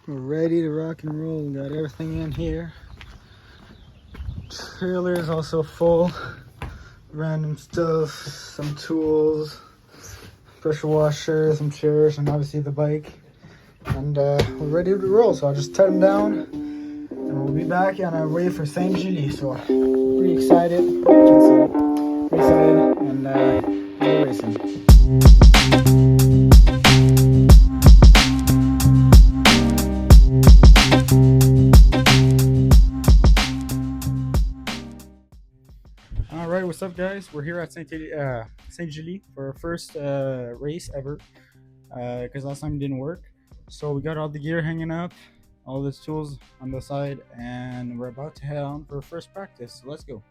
We're ready to rock and roll. We got everything in here. Trailer is also full. Random stuff, some tools, pressure washer, some chairs, and obviously the bike. And we're ready to roll. So I'll just tie them down, and we'll be back on our way for Saint Julie. So pretty excited. Pretty excited, and we're racing. All right, what's up, guys? We're here at Saint Julie for our first race ever, because last time it didn't work. So we got all the gear hanging up, all the tools on the side, and we're about to head on for first practice. So let's go.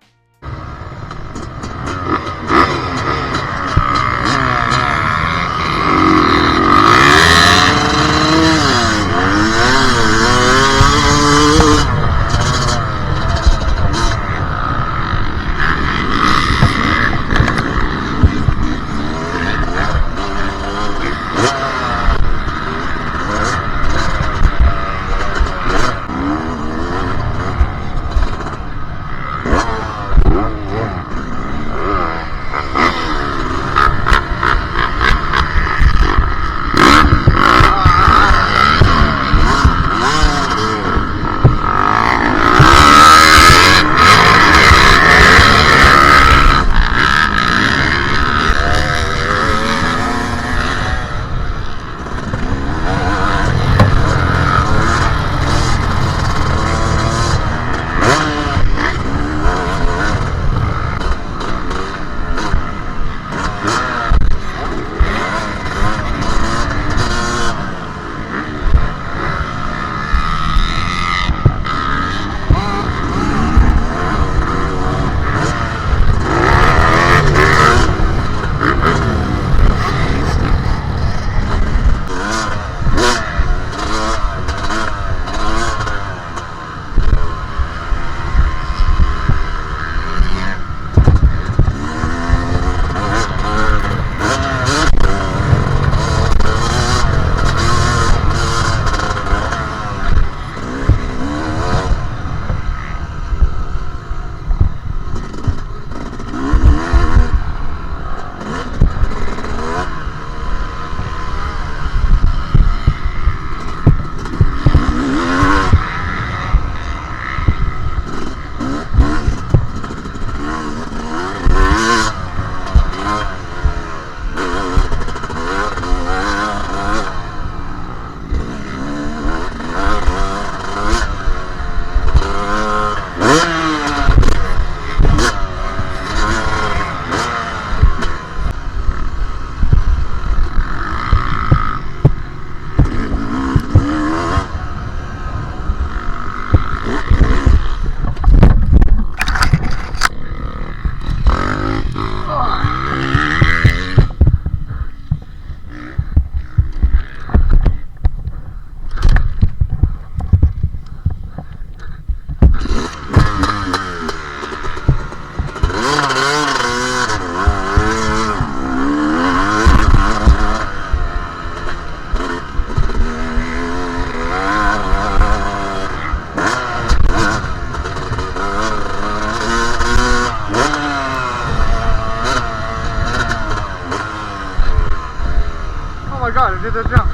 Oh my god, I did that jump.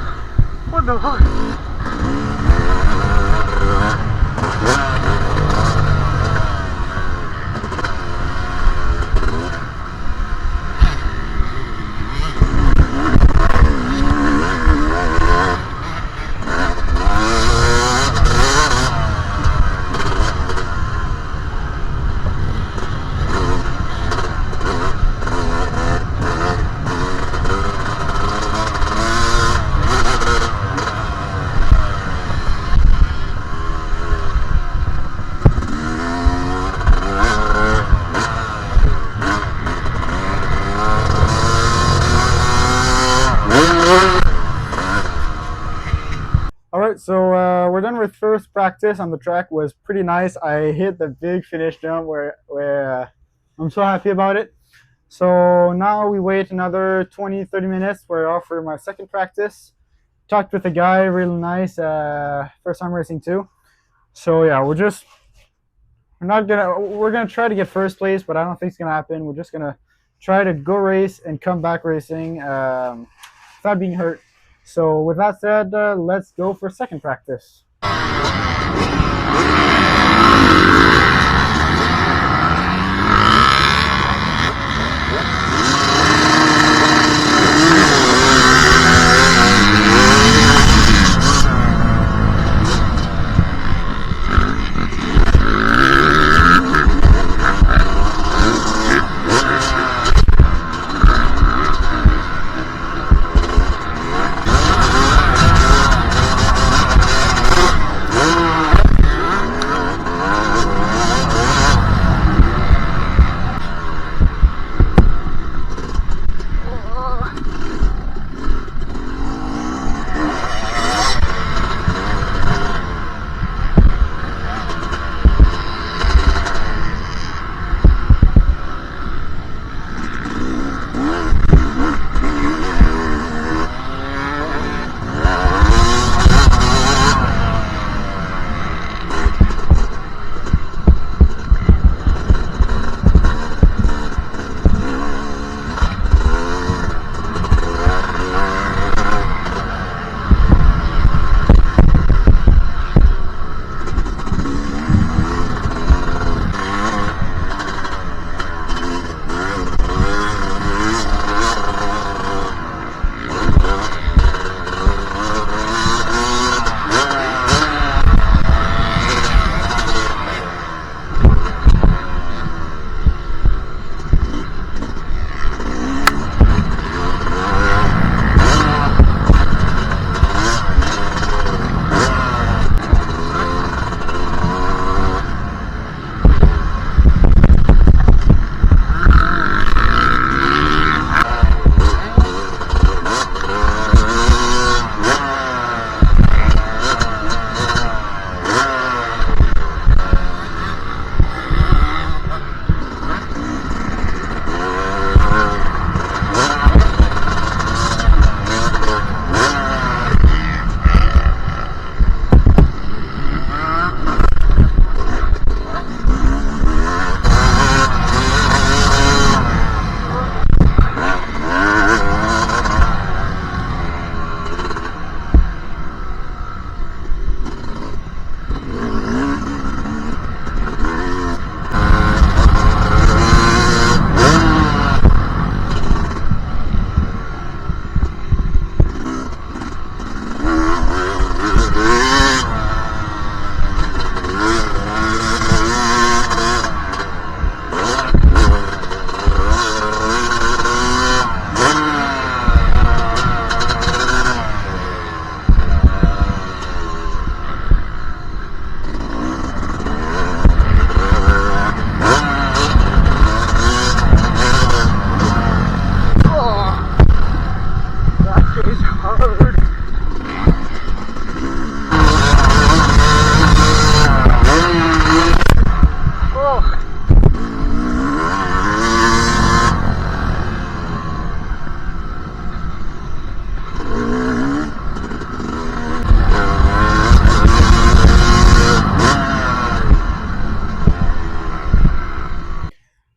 What the fuck? Alright, so we're done with first practice on the track. Was pretty nice. I hit the big finish jump where I'm so happy about it. So now we wait another 20-30 minutes where I offer my second practice. talked with a guy, really nice. First time racing too. So yeah, we're gonna try to get first place, but I don't think it's gonna happen. We're just gonna try to go race and come back racing without being hurt. So with that said, let's go for second practice.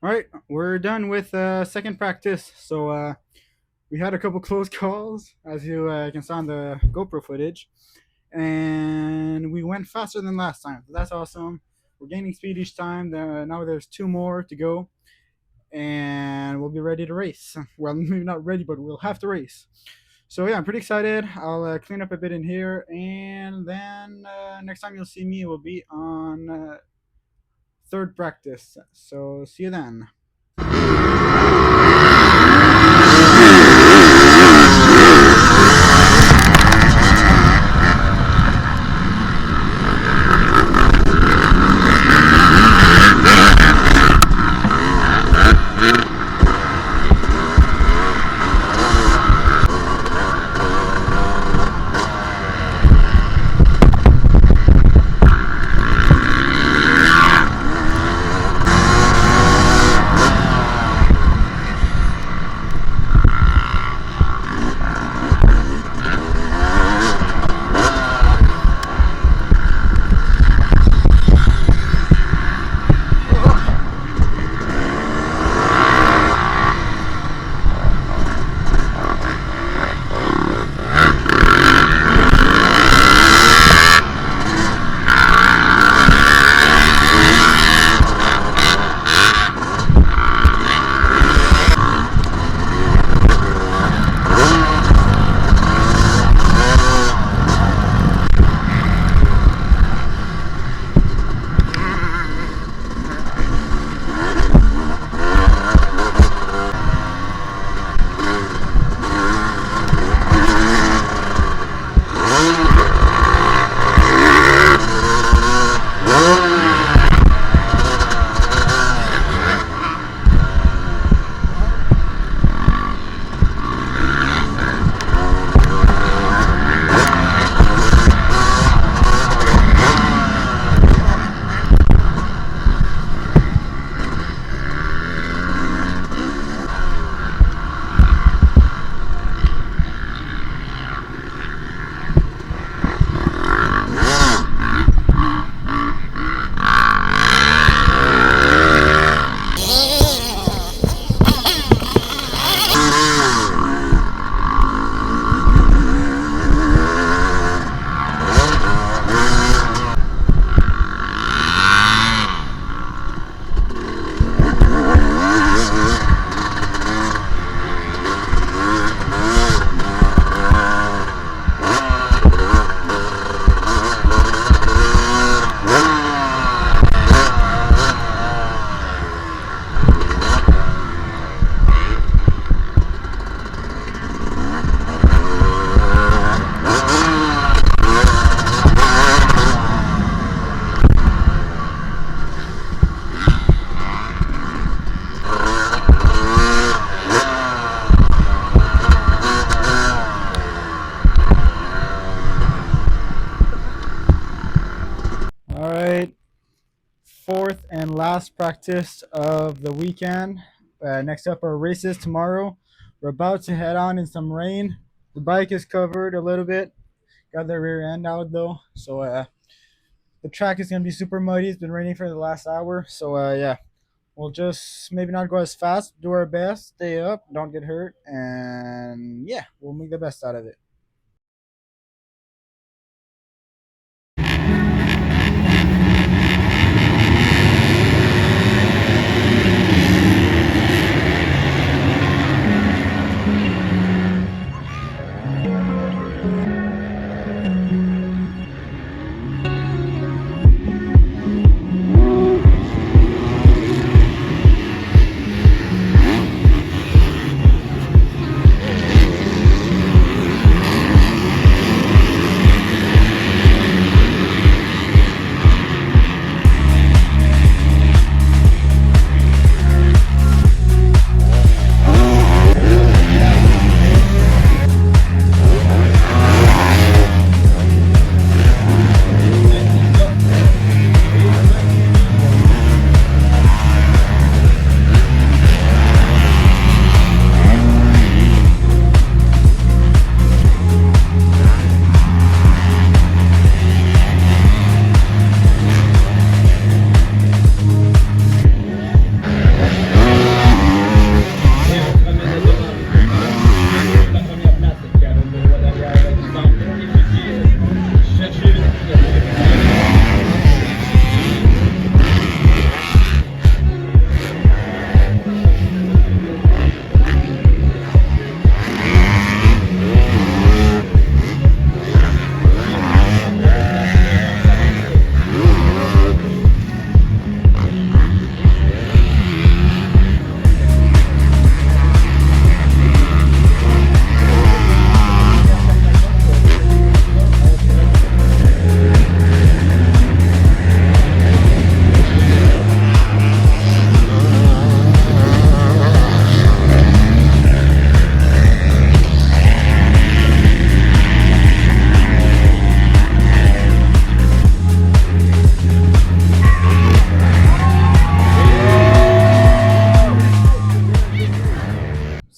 All right, we're done with second practice. So we had a couple close calls, as you can see on the GoPro footage, and we went faster than last time. So that's awesome. We're gaining speed each time. Now there's 2 more to go, and we'll be ready to race. Well, maybe not ready, but we'll have to race. So yeah, I'm pretty excited. I'll clean up a bit in here, and then next time you'll see me will be on third practice. So see you then. fourth and last practice of the weekend. Next up are races tomorrow. We're about to head on in some rain. The bike is covered a little bit. Got the rear end out though, so the track is gonna be super muddy. It's been raining for the last hour, so yeah, we'll just maybe not go as fast, do our best, stay up, don't get hurt, and yeah, we'll make the best out of it.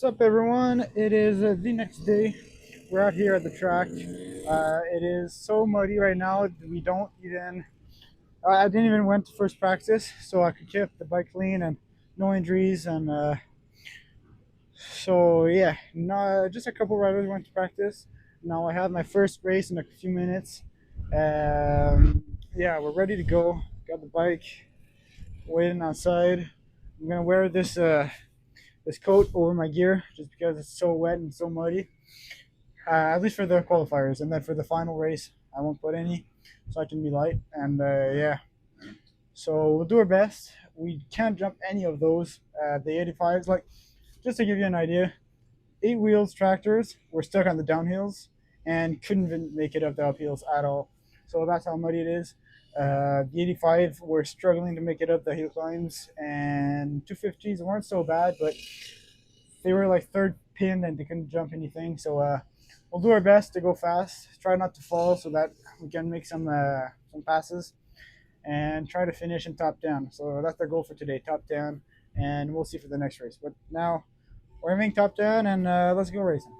What's up, everyone? It is the next day. We're out here at the track. It is so muddy right now. We don't even. I didn't even went to first practice, so I could keep the bike clean and no injuries. And so yeah, no, just a couple riders went to practice. Now I have my first race in a few minutes. Yeah, we're ready to go. Got the bike waiting outside. I'm gonna wear this coat over my gear just because it's so wet and so muddy. At least for the qualifiers, and then for the final race, I won't put any, so I can be light. And yeah, so we'll do our best. We can't jump any of those. The 85s, like just to give you an idea, 8 wheels tractors were stuck on the downhills and couldn't even make it up the uphills at all. So that's how muddy it is. The 85 were struggling to make it up the hill climbs, and 250s weren't so bad, but they were like third pinned and they couldn't jump anything. So we'll do our best to go fast, try not to fall so that we can make some passes, and try to finish in top 10. So that's the goal for today, top 10, and we'll see for the next race. But now we're aiming top 10, and let's go racing.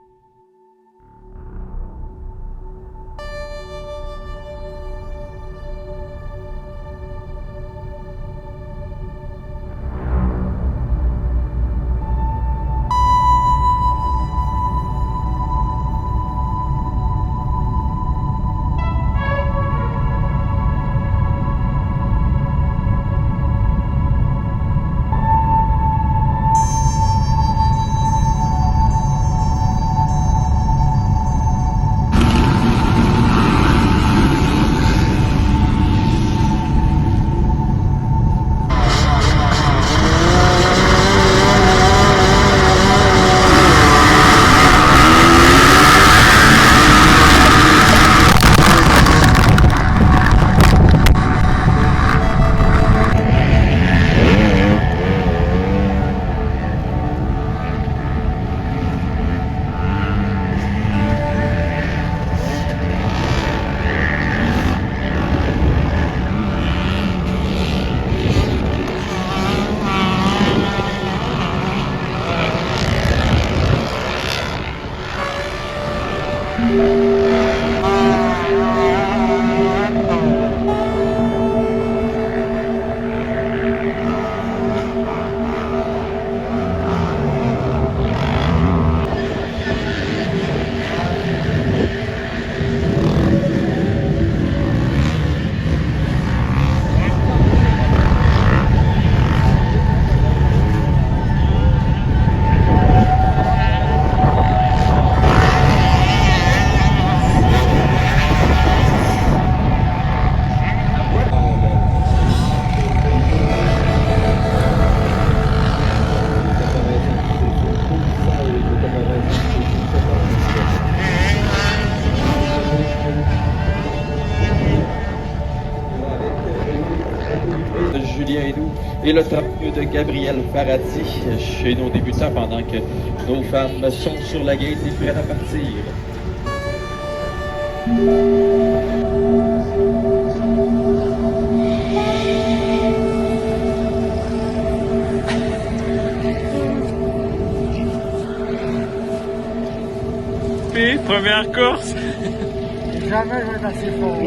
Julien Hénoux et le 32 de Gabriel Paradis chez nos débutants pendant que nos femmes sont sur la gate et prêtes à partir. Puis, première course. Jamais je vais être assez fort.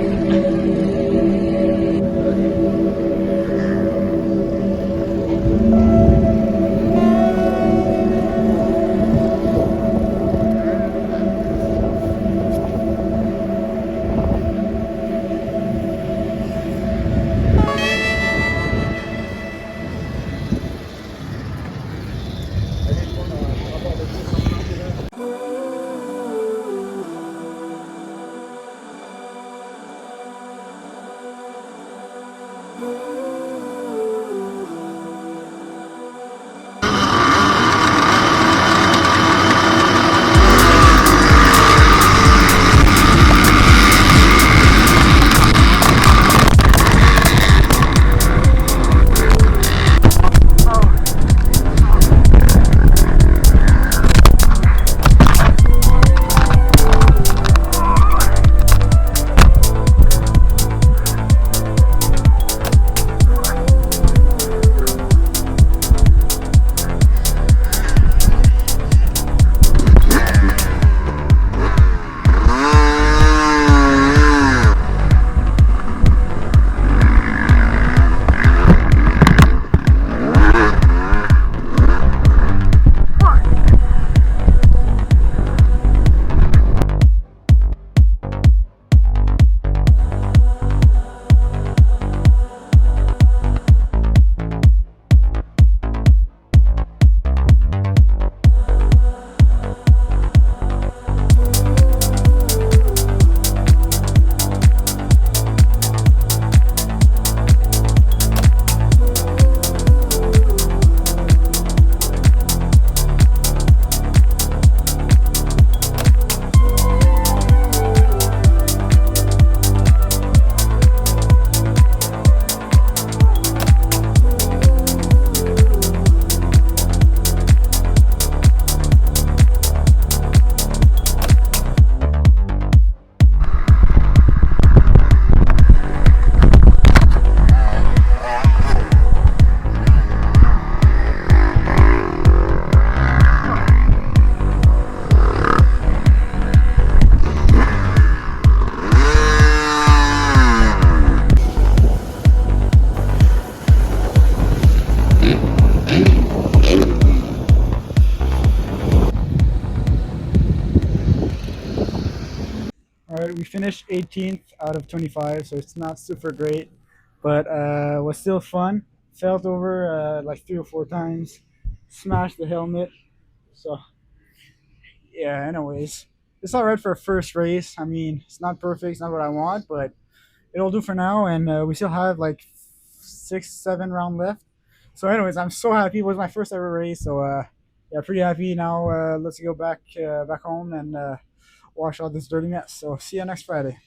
Alright, we finished 18th out of 25, so it's not super great, but was still fun. Felt over like 3 or 4 times, smashed the helmet. So yeah, anyways, it's alright for a first race. I mean, it's not perfect, it's not what I want, but it'll do for now, and we still have like 6-7 rounds left. So anyways, I'm so happy. It was my first ever race, so yeah, pretty happy. Now let's go back home and wash all this dirty mess. So see you next Friday.